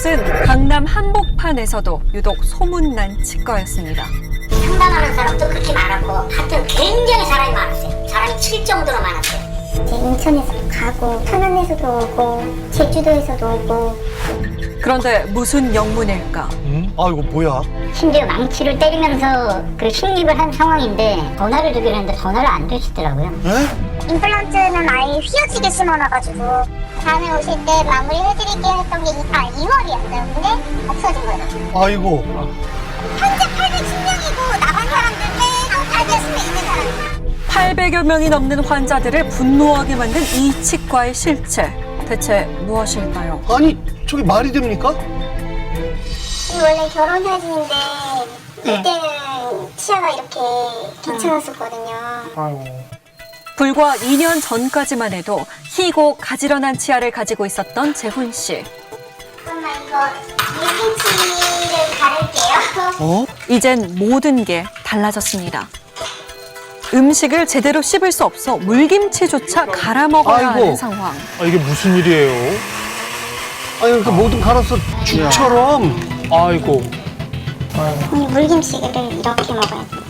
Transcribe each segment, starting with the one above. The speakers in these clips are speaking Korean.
이곳은 강남 한복판에서도 유독 소문난 치과였습니다. 상담하는 사람도 그렇게 많았고 하여튼 굉장히 사람이 많았어요. 사람이 칠 정도로 많았어요. 인천에서도 가고 천안에서도 오고 제주도에서도 오고. 그런데 무슨 영문일까? 아 이거 뭐야? 심지어 망치를 때리면서 그 식립을 한 상황인데 전화를 주기로 했는데 전화를 안 주시더라고요. 에? 임플란트는 아예 휘어지게 심어놔가지고 다음에 오실 때 마무리 해드릴게요 했던 게 2월이었어요. 근데 없어진 거예요. 아이고. 현재 810명이고 나간 사람들은 810명 있는 사람. 800여 명이 넘는 환자들을 분노하게 만든 이 치과의 실체. 대체 무엇일까요? 아니 저게 말이 됩니까? 이 원래 결혼 사진인데 그때는 치아가 이렇게 괜찮았었거든요. 불과 2년 전까지만 해도 희고 가지런한 치아를 가지고 있었던 재훈 씨. 잠깐만 이거 1cm를 가를게요. 어? 이젠 모든 게 달라졌습니다. 음식을 제대로 씹을 수 없어 물김치조차 갈아 먹어야 아이고. 하는 상황. 아, 이게 무슨 일이에요? 아니 이렇게 모든 갈아서 죽처럼. 아이고. 이 물김치를 이렇게 먹어야 돼.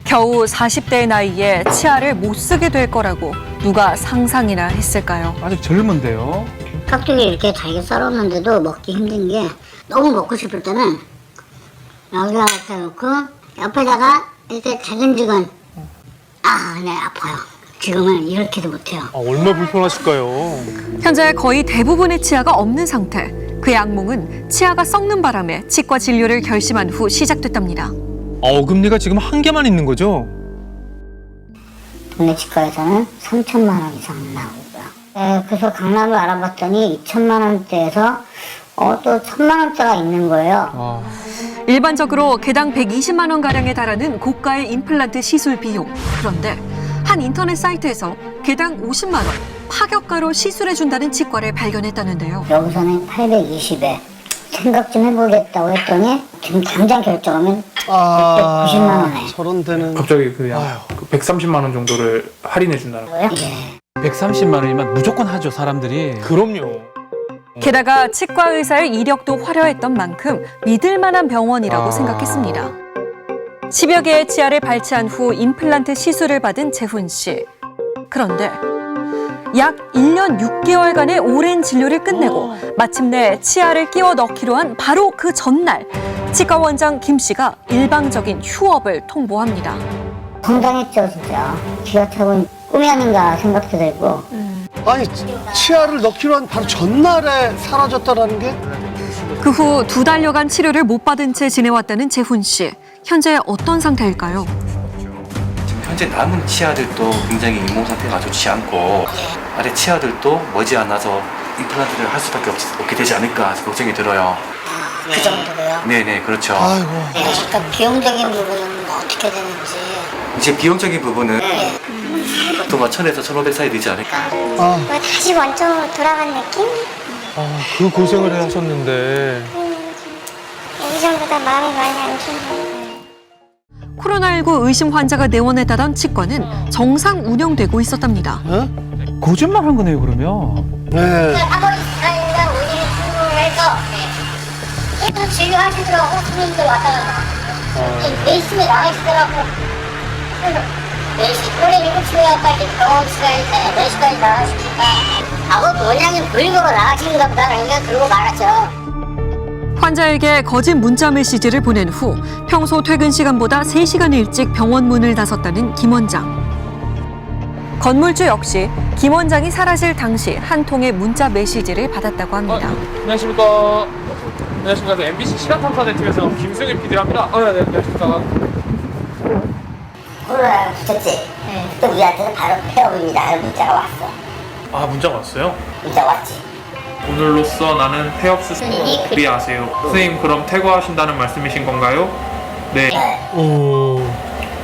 겨우 40대의 나이에 치아를 못 쓰게 될 거라고 누가 상상이나 했을까요? 아직 젊은데요? 깍두기 이렇게 잘게 썰었는데도 먹기 힘든 게 너무 먹고 싶을 때는 여기다 이렇게 놓고 옆에다가 이렇게 자근자근 네 아파요. 지금은 이렇게도 못해요. 아, 얼마나 불편하실까요? 현재 거의 대부분의 치아가 없는 상태. 그의 악몽은 치아가 썩는 바람에 치과 진료를 결심한 후 시작됐답니다. 어금니가 지금 한 개만 있는 거죠? 동네 치과에서는 3천만 원 이상 나오고요. 그래서 강남을 알아봤더니 2천만 원대에서 또 1,000만 원대가 있는 거예요. 아, 일반적으로 개당 120만 원가량에 달하는 고가의 임플란트 시술 비용. 그런데 한 인터넷 사이트에서 개당 50만 원, 파격가로 시술해준다는 치과를 발견했다는데요. 여기서는 820에 생각 좀 해보겠다고 했더니 지금 당장 결정하면 690만 원에. 저런 데는. 갑자기 약 130만 원 정도를 할인해 준다는 거예요? 예. 130만 원이면 무조건 하죠, 사람들이. 그럼요. 게다가 치과 의사의 이력도 화려했던 만큼 믿을 만한 병원이라고 생각했습니다. 10여 개의 치아를 발치한 후 임플란트 시술을 받은 재훈 씨. 그런데 약 1년 6개월간의 오랜 진료를 끝내고 마침내 치아를 끼워 넣기로 한 바로 그 전날 치과 원장 김 씨가 일방적인 휴업을 통보합니다. 성장했죠 진짜. 기가 차고 꿈이 아닌가 생각도 들고. 아니 치아를 넣기로 한 바로 전날에 사라졌다라는 게? 그 후 2달여간 치료를 못 받은 채 지내왔다는 재훈 씨. 현재 어떤 상태일까요? 지금 현재 남은 치아들도 굉장히 잇몸 상태가 좋지 않고 아래 치아들도 머지않아서 임플란트를 할 수밖에 없게 되지 않을까 걱정이 들어요. 그 정도로요? 네네 그렇죠. 아이고. 약간 비용적인 부분은 어떻게 되는지. 이제 비용적인 부분은 보통 1,000에서 1,500 사이 되지 않을까. 아, 뭐 다시 원점으로 돌아간 느낌? 그 고생을 하셨는데. 예전보다 마음이 많이 안 좋네요. 코로나19 의심 환자가 내원했다던 치과는 정상 운영되고 있었답니다. 어? 거짓말 한 거네요, 그러면. 네. 한번 이스라엘이나 우리를 주문해서 계속 진료하시더라고. 손님들 왔다 갔다. 내심에 나가 있더라고. 그래서 4시, 원래 7시까지 병원 시간일 때 4시까지 나가시니까 원장님 불리고 나가시는가 보다 그냥 그러고 말았죠. 환자에게 거짓 문자 메시지를 보낸 후 평소 퇴근 시간보다 3시간 일찍 병원 문을 닫았다는 김 원장. 건물주 역시 김 원장이 사라질 당시 한 통의 문자 메시지를 받았다고 합니다. 안녕하십니까. 안녕하십니까. 그 MBC 시간탐사대팀에서 김승일 PD랍니다. 네, 안녕하십니까. 코로나가 붙었지? 또 우리한테는 바로 폐업입니다 하는 문자가 왔어. 아, 문자가 왔어요? 문자 왔지. 오늘로써 나는 폐업 수준으로 준비하세요. 선생님, 그럼 퇴거하신다는 말씀이신 건가요? 네.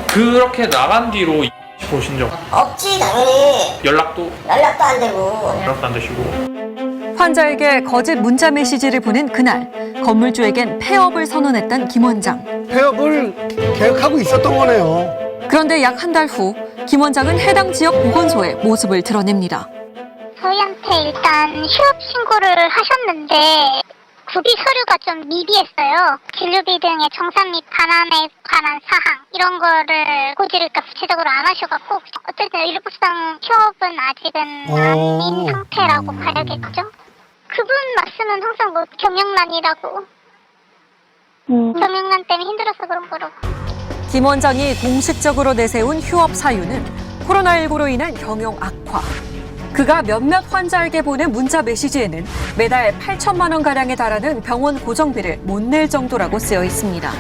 그렇게 나간 뒤로 보신 적 없지 당연히. 연락도 연락도 안 되고. 안 되시고. 환자에게 거짓 문자 메시지를 보낸 그날 건물주에겐 폐업을 선언했던 김 원장. 폐업을 계획하고 있었던 거네요. 그런데 약 한 달 후 김 원장은 해당 지역 보건소에 모습을 드러냅니다. 저희한테 일단 휴업 신고를 하셨는데 구비 서류가 좀 미비했어요. 진료비 등의 정산 및 반환에 관한 사항 이런 거를 고지를 구체적으로 안 하셔갖고 어쨌든 일부상 휴업은 아직은 아닌 상태라고 봐야겠죠. 그분 말씀은 항상 뭐 경영난이라고 경영난 때문에 힘들어서 그런 거라고. 김 원장이 공식적으로 내세운 휴업 사유는 코로나19로 인한 경영 악화. 그가 몇몇 환자에게 보낸 문자 메시지에는 매달 8천만 원가량에 달하는 병원 고정비를 못 낼 정도라고 쓰여 있습니다.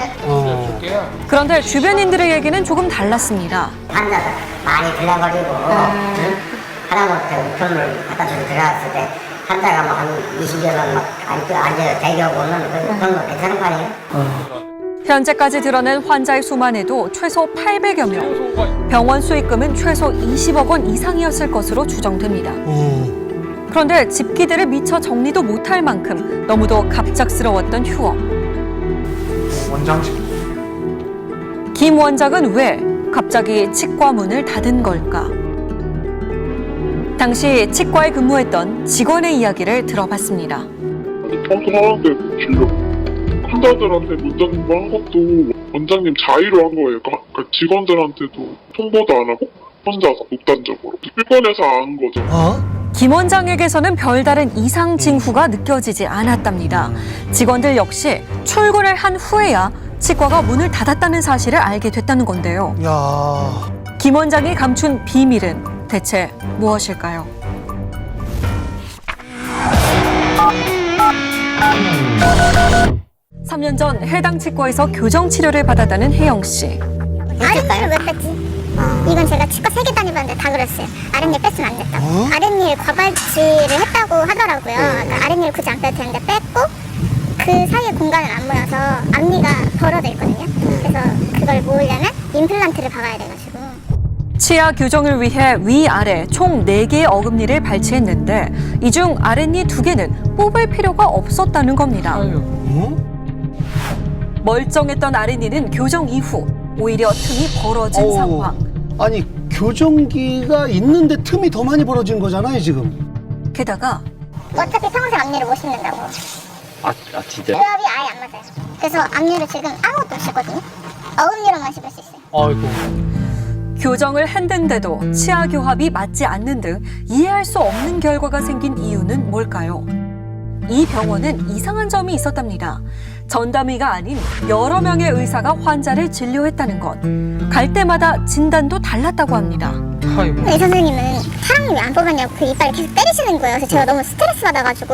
그런데 주변인들의 얘기는 조금 달랐습니다. 환자가 많이 들려가지고 하다못해 우편물 갖다 주고 들어갔을 때 환자가 뭐 한 20여 명 막 앉아 대기하고는 그런 거 괜찮은 거 아니에요? 현재까지 드러낸 환자의 수만 해도 최소 800여 명, 병원 수익금은 최소 20억 원 이상이었을 것으로 추정됩니다. 그런데 집기들을 미처 정리도 못할 만큼 너무도 갑작스러웠던 휴업. 원장실. 김 원장은 왜 갑자기 치과 문을 닫은 걸까? 당시 치과에 근무했던 직원의 이야기를 들어봤습니다. 평소 사람들 진료 환자들한테 문자통보 한 것도 원장님 자의로 한 거예요. 그러니까 직원들한테도 통보도 안 하고 혼자서 독단적으로 일본에서 안 거죠. 김 원장에게서는 별다른 이상 징후가 느껴지지 않았답니다. 직원들 역시 출근을 한 후에야 치과가 문을 닫았다는 사실을 알게 됐다는 건데요. 야. 김 원장이 감춘 비밀은 대체 무엇일까요? 삼 년 전 해당 치과에서 교정 치료를 받았다는 혜영 씨. 아랫니를 왜 뺐지? 이건 제가 치과 3개 다녀봤는데 다 그랬어요. 아랫니 뺐으면 안 됐다고. 아랫니를 과발치를 했다고 하더라고요. 그러니까 아랫니를 굳이 안 빼도 되는데 뺐고 그 사이에 공간을 안 모여서 앞니가 벌어져 있거든요. 그래서 그걸 모으려면 임플란트를 박아야 돼가지고. 치아 교정을 위해 위아래 총 4개의 어금니를 발치했는데 이 중 아랫니 2개는 뽑을 필요가 없었다는 겁니다. 멀쩡했던 아랫니는 교정 이후 오히려 틈이 벌어진 상황. 아니 교정기가 있는데 틈이 더 많이 벌어진 거잖아요 지금. 게다가 어차피 평생 앞니를 못 씹는다고. 진짜? 유압이 아예 안 맞아요. 그래서 앞니를 지금 아무것도 못 씹거든요. 어금니로만 씹을 수 있어요. 아이고. 교정을 했는데도 치아 교합이 맞지 않는 등 이해할 수 없는 결과가 생긴 이유는 뭘까요? 이 병원은 이상한 점이 있었답니다. 전담의가 아닌 여러 명의 의사가 환자를 진료했다는 것. 갈 때마다 진단도 달랐다고 합니다. 아이고. 의사 선생님은 사람을 왜 안 뽑았냐고 그 이빨을 계속 때리시는 거예요. 그래서 제가 너무 스트레스 받아가지고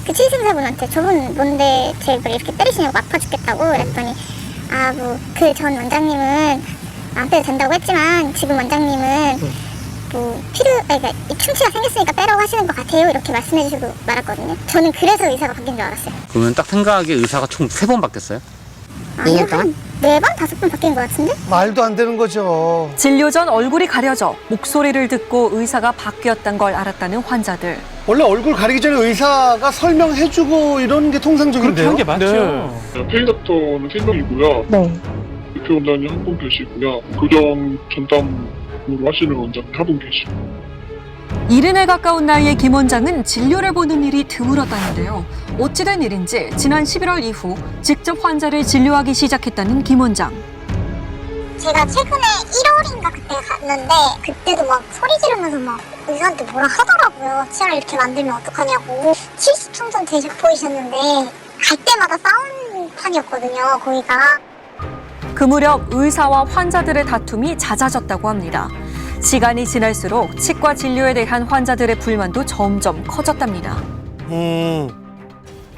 그 치료생사분한테 저분 뭔데 제 이빨을 이렇게 때리시냐고 아파 죽겠다고 그랬더니 뭐 그 전 원장님은 안 빼도 된다고 했지만 지금 원장님은 그러니까 이 충치가 생겼으니까 빼라고 하시는 것 같아요. 이렇게 말씀해 주시고 말았거든요. 저는 그래서 의사가 바뀐 줄 알았어요. 그러면 딱 생각하기에 의사가 총 3번 바뀌었어요? 2년 동안? 4번, 5번 바뀐 것 같은데? 말도 안 되는 거죠. 진료 전 얼굴이 가려져 목소리를 듣고 의사가 바뀌었던 걸 알았다는 환자들. 원래 얼굴 가리기 전에 의사가 설명해주고 이러는 게 그렇게 통상적인데요. 한 게 맞죠. 페이닥터는 3명이고요. 네. 대표 원장님 한 분 계시고요. 교정 전담으로 하시는 원장님 한 분 계시고. 70에 가까운 나이의 김 원장은 진료를 보는 일이 드물었다는데요. 어찌된 일인지 지난 11월 이후 직접 환자를 진료하기 시작했다는 김 원장. 제가 최근에 1월인가 그때 갔는데 그때도 막 소리 지르면서 막 의사한테 뭐라 하더라고요. 치아를 이렇게 만들면 어떡하냐고. 70층 전 대식 보이셨는데 갈 때마다 싸우는 판이었거든요. 거기가. 그 무렵 의사와 환자들의 다툼이 잦아졌다고 합니다. 시간이 지날수록 치과 진료에 대한 환자들의 불만도 점점 커졌답니다.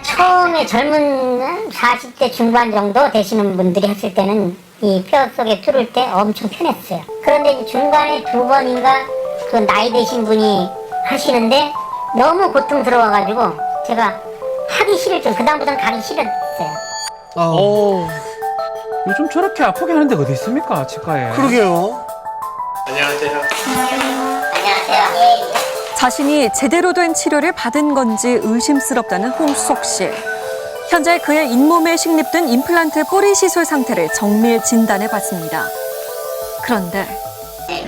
처음에 젊은 40대 중반 정도 되시는 분들이 했을 때는 이 뼈 속에 뚫을 때 엄청 편했어요. 그런데 이제 중간에 2번인가 그 나이 드신 분이 하시는데 너무 고통스러워가지고 제가 하기 싫을 줄 그다음부터는 가기 싫었어요. 요즘 저렇게 아프게 하는 데가 어디 있습니까, 치과에? 그러게요. 안녕하세요. 안녕하세요. 자신이 제대로 된 치료를 받은 건지 의심스럽다는 홍수석 씨. 현재 그의 잇몸에 식립된 임플란트 뿌리 시술 상태를 정밀 진단해 봤습니다. 그런데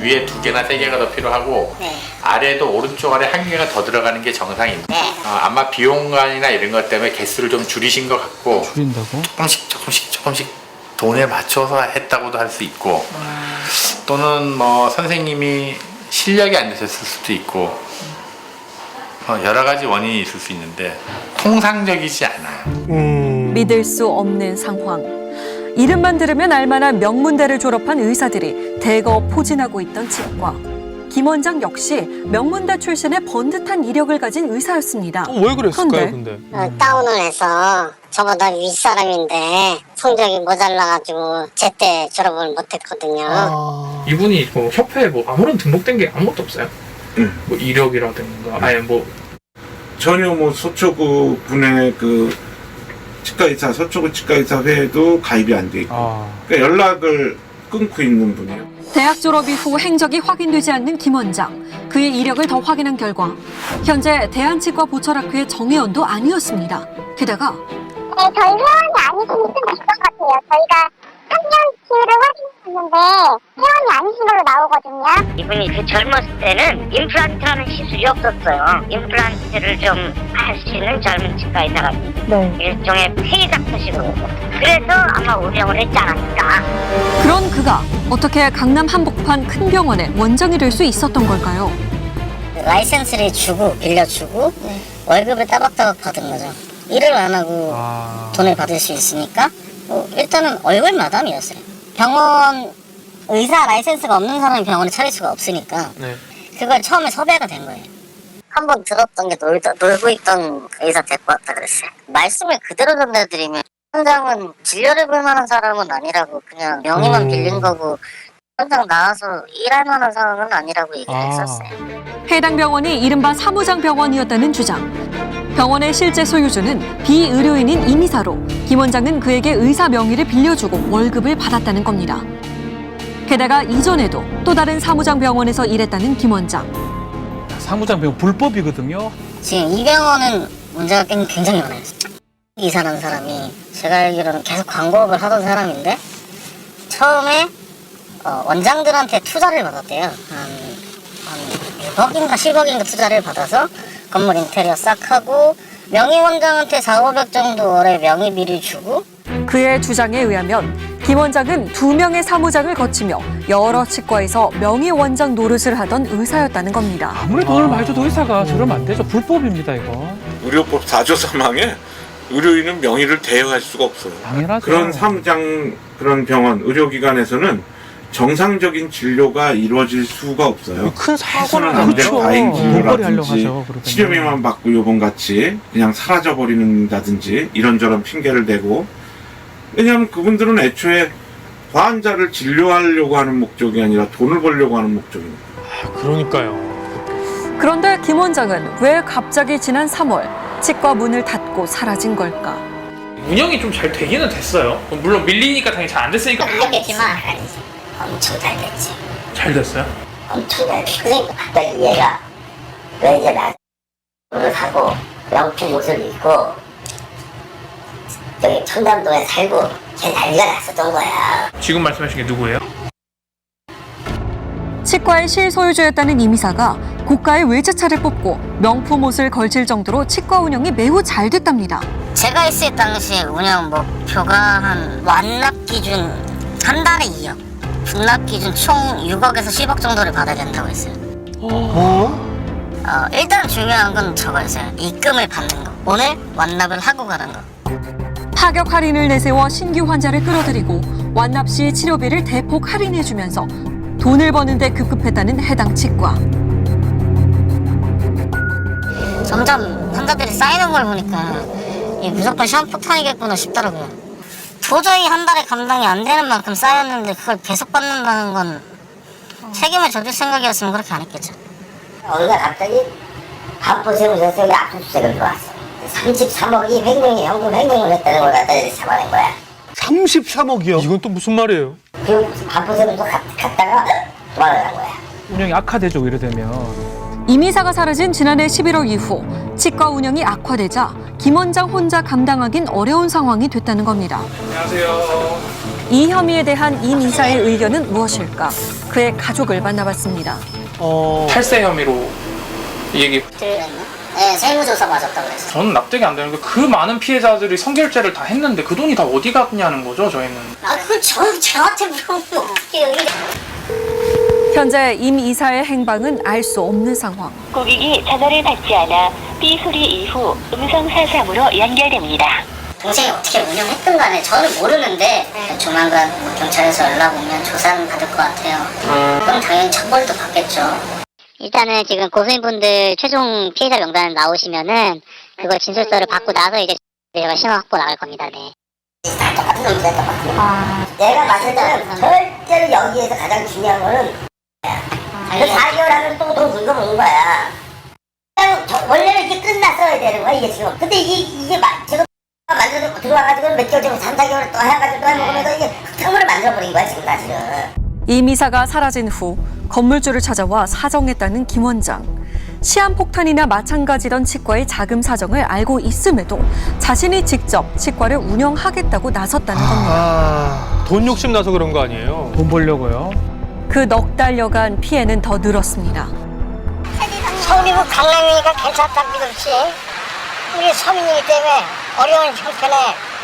위에 2개나 3개가 더 필요하고 아래도 오른쪽 아래 1개가 더 들어가는 게 정상인데 아마 비용관이나 이런 것 때문에 개수를 좀 줄이신 것 같고 줄인다고? 조금씩 돈에 맞춰서 했다고도 할 수 있고 또는 뭐 선생님이 실력이 안 되셨을 수도 있고 여러 가지 원인이 있을 수 있는데 통상적이지 않아요. 믿을 수 없는 상황. 이름만 들으면 알만한 명문대를 졸업한 의사들이 대거 포진하고 있던 치과. 김 원장 역시 명문대 출신의 번듯한 이력을 가진 의사였습니다. 왜 그랬을까요, 그런데 근데? 다운을 해서 저보다 윗사람인데 성적이 모자라가지고 제때 졸업을 못했거든요. 이분이 뭐 협회에 뭐 아무런 등록된 게 아무것도 없어요? 뭐 이력이라든가 아예 뭐 전혀 뭐 서초구 분의 그 치과의사, 서초구 치과의사 회에도 가입이 안 돼 있고 그러니까 연락을 끊고 있는 분이에요. 대학 졸업 이후 행적이 확인되지 않는 김 원장. 그의 이력을 더 확인한 결과 현재 대한치과 보철학회의 정회원도 아니었습니다. 게다가 저희 회원이 아니신 분이 있을 것 같아요. 저희가 3년 기회를 확인했는데 회원이 아니신 걸로 나오거든요. 이분이 그 젊었을 때는 임플란트라는 시술이 없었어요. 임플란트를 좀 할 수 있는 젊은 치과의사가 일종의 폐의닥터식으로 그래서 아마 운영을 했지 않았을까. 그런 그가 어떻게 강남 한복판 큰 병원의 원장이 될 수 있었던 걸까요? 라이센스를 주고 빌려주고 월급을 따박따박 받은 거죠. 일을 안 하고 돈을 받을 수 있으니까 일단은 얼굴 마담이었어요. 병원 의사 라이센스가 없는 사람이 병원을 차릴 수가 없으니까 그걸 처음에 섭외가 된 거예요. 한 번 들었던 게 놀고 있던 의사 데리고 왔다 그랬어요. 말씀을 그대로 전달드리면 원장은 진료를 볼 만한 사람은 아니라고 그냥 명의만 빌린 거고 원장 나와서 일할 만한 상황은 아니라고 얘기를 했었어요. 해당 병원이 이른바 사무장 병원이었다는 주장. 병원의 실제 소유주는 비의료인인 이미사로 김 원장은 그에게 의사 명의를 빌려주고 월급을 받았다는 겁니다. 게다가 이전에도 또 다른 사무장 병원에서 일했다는 김 원장. 사무장 병원 불법이거든요. 지금 이 병원은 문제가 굉장히 많아요. 이사라는 사람이 제가 알기로는 계속 광고업을 하던 사람인데 처음에 원장들한테 투자를 받았대요. 한 6억인가 10억인가 투자를 받아서 건물 인테리어 싹 하고 명의 원장한테 4,500 정도 월에 명의비를 주고 그의 주장에 의하면 김 원장은 2명의 사무장을 거치며 여러 치과에서 명의 원장 노릇을 하던 의사였다는 겁니다. 아무리 돈을 많이 줘도 의사가 저러면 안 되죠. 불법입니다, 이거. 의료법 4조 3항에 의료인은 명의를 대여할 수가 없어요. 당연하죠. 그런 사무장, 그런 병원, 의료기관에서는 정상적인 진료가 이루어질 수가 없어요. 큰 사고는 안 되고 그렇죠. 과잉 돈벌이 하려고 진료라든지 하죠. 그러면. 치료비만 받고 요번같이 그냥 사라져버린다든지 이런저런 핑계를 대고 왜냐하면 그분들은 애초에 환자를 진료하려고 하는 목적이 아니라 돈을 벌려고 하는 목적입니다. 그러니까요. 그런데 김 원장은 왜 갑자기 지난 3월 치과 문을 닫고 사라진 걸까? 운영이 좀 잘 되기는 됐어요. 물론 밀리니까 당연히 잘 안 됐으니까 알겠지만 엄청 잘 됐지. 잘 됐어요. 엄청 잘 됐지. 그러니까 갑자기 얘가 왜 이제 나를 하고 명품 옷을 입고 저기 청담동에 살고 걔 난리가 났었던 거야. 지금 말씀하신 게 누구예요? 치과의 실소유주였다는 이미사가 고가의 외제차를 뽑고 명품 옷을 걸칠 정도로 치과 운영이 매우 잘 됐답니다. 제가 있을 당시에 운영 목표가 한 완납 기준 한 달에 2억, 분납 기준 총 6억에서 10억 정도를 받아야 된다고 했어요. 일단 중요한 건 저거였어요. 입금을 받는 거. 오늘 완납을 하고 가는 거. 파격 할인을 내세워 신규 환자를 끌어들이고 완납 시 치료비를 대폭 할인해주면서 돈을 버는데 급급했다는 해당 치과. 점점 환자들이 쌓이는 걸 보니까 이게 무조건 시한폭탄이겠구나 싶더라고요. 도저히 한 달에 감당이 안 되는 만큼 쌓였는데 그걸 계속 받는다는 건 책임을 져줄 생각이었으면 그렇게 안 했겠죠. 어디가 갑자기 반포세무 전세에 압수수색을 들어왔어. 33억이 횡령이 현금 횡령을 했다는 걸 갖다 잡아낸 거야. 33억이요? 이건 또 무슨 말이에요? 그 반포세무도 갔다가 도망을 한 거야. 운영이 악화되죠, 이래 되면. 이미사가 사라진 지난해 11월 이후 치과 운영이 악화되자 김 원장 혼자 감당하긴 어려운 상황이 됐다는 겁니다. 안녕하세요. 이 혐의에 대한 임 이사의 의견은 무엇일까? 그의 가족을 만나봤습니다. 탈세 혐의로 얘기. 네, 세무조사 맞았다고 그랬어요. 저는 납득이 안 되는 게 그 많은 피해자들이 성결제를 다 했는데 그 돈이 다 어디 갔냐는 거죠, 저희는. 그걸 저한테 물어보면 어떡해요. 현재 임 이사의 행방은 알 수 없는 상황. 고객이 전화를 받지 않아 삐 소리 이후 음성 사상으로 연결됩니다. 동생이 어떻게 운영했든 간에 저는 모르는데 조만간 경찰에서 연락 오면 조사는 받을 것 같아요. 그럼 당연히 처벌도 받겠죠. 일단은 지금 고소인분들 최종 피해자 명단 나오시면은 그거 진술서를 받고 나서 이제 내가 신원 확보 나갈 겁니다. 네. 다 똑같은 놈이다, 똑같은. 내가 봤을 때는 절대로 여기에서 가장 중요한 거는 그 4개월 하면 또 돈 긁어먹는 거야. 원래는 이게 끝났어야 되는 거야, 이게 지금. 근데 이게 지금 만들어 들어와가지고 몇 개월 전에 3, 4개월 또 해가지고 또 해먹으면서 이게 흙탕물을 만들어버린 거야, 지금 사실은. 임 이사가 사라진 후 건물주를 찾아와 사정했다는 김 원장. 시한폭탄이나 마찬가지던 치과의 자금 사정을 알고 있음에도 자신이 직접 치과를 운영하겠다고 나섰다는 겁니다. 돈 욕심 나서 그런 거 아니에요? 돈 벌려고요. 그 넉 달여간 피해는 더 늘었습니다. 서울이고 강남이니까 괜찮다 믿었지. 우리 서민이기 때문에 어려운 형편에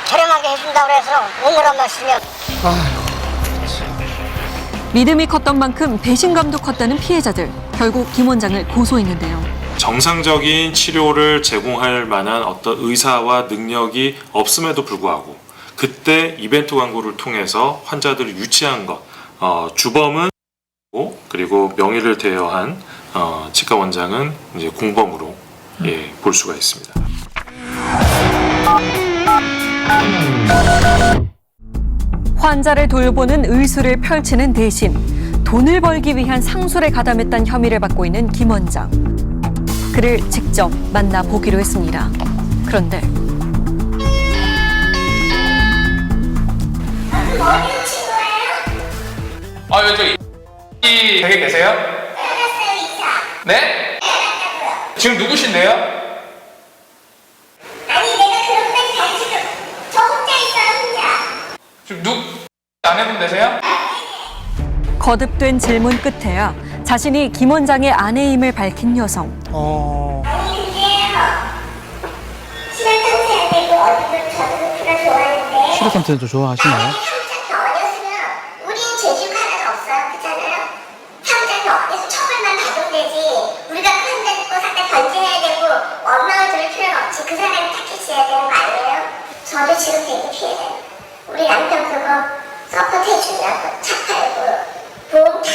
저렴하게 해준다고 해서 온 거란 말씀이야. 믿음이 컸던 만큼 배신감도 컸다는 피해자들. 결국 김 원장을 고소했는데요. 정상적인 치료를 제공할 만한 어떤 의사와 능력이 없음에도 불구하고 그때 이벤트 광고를 통해서 환자들을 유치한 것, 주범은 그리고 명의를 대여한 치과 원장은 이제 공범으로 볼 수가 있습니다. 환자를 돌보는 의술을 펼치는 대신 돈을 벌기 위한 상술에 가담했다는 혐의를 받고 있는 김 원장. 그를 직접 만나보기로 했습니다. 그런데 저기 댁에 계세요? 네? 지금 누구신데요? 아니 내가 그런데 당신도 저 혼자 있어요 혼자. 지금 아내분 되세요? 거듭된 질문 끝에야 자신이 김 원장의 아내임을 밝힌 여성. 아니 근데요 실화탐사야 되고 어디든 저도 그가 좋아하는데 실화 탐사도 좋아하시나요? 탐정이 어렸으면 우린 재주가 하나도 없어요 그잖아요. 탐정이 어디서 처벌만 받으면 되지 우리가 큰 데고 갖다 견제해야 되고 원망을 들을 필요는 없지 그 사람이 타켓이어야 되는 거 아니에요? 저도 지금 되게 피해요. 우리 남편 그거 서포트 해주려고 차 팔고 보험 다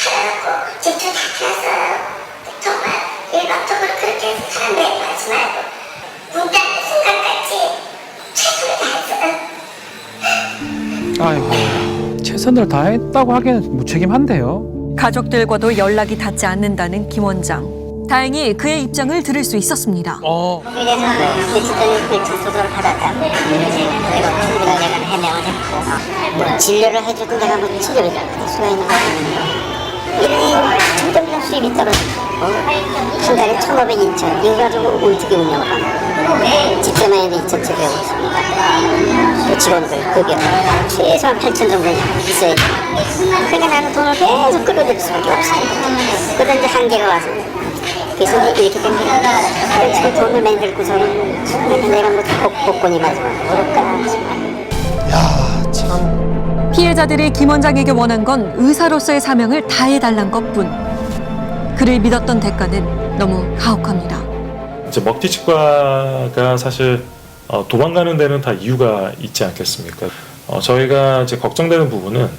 팔아갖고 집도 다 팔았어요. 정말 일방적으로 그렇게 해서 사람들 얘기하지 말고 문 닫는 순간까지 최선을 다했어요. 아이고, 최선을 다했다고 하기에는 무책임한데요. 가족들과도 연락이 닿지 않는다는 김 원장. 다행히 그의 입장을 들을 수 있었습니다. 법인에서는 디지털 소송을 받았다고 내가 충분히 내가 해명을 했고 진료를 해줘도 내가 뭐 치료를 할 수가 있는 거 아니에요. 점점 수입이 떨어지고 한 달에 1,500, 2,000 이거 가지고 어떻게 운영을 하나. 집세만 해도 2,750입니다. 직원들 급여 최소한 8,000 정도 있어야 돼. 그러니까 나는 돈을 계속 끌어들일 수밖에 없어요. 그러다 이제 한계가 와서 그래서 이렇게 된 거예요. 지금 돈을 만들고서는 내가 뭐 복권이 마지막 어떨까 싶어요. 야, 참. 피해자들이 김 원장에게 원한 건 의사로서의 사명을 다해달란 것뿐. 그를 믿었던 대가는 너무 가혹합니다. 이제 먹튀치과가 사실 도망가는 데는 다 이유가 있지 않겠습니까? 저희가 이제 걱정되는 부분은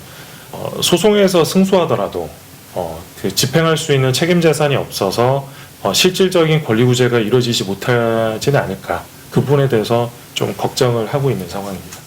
소송에서 승소하더라도 그 집행할 수 있는 책임 재산이 없어서 실질적인 권리 구제가 이루어지지 못하지는 않을까 그 부분에 대해서 좀 걱정을 하고 있는 상황입니다.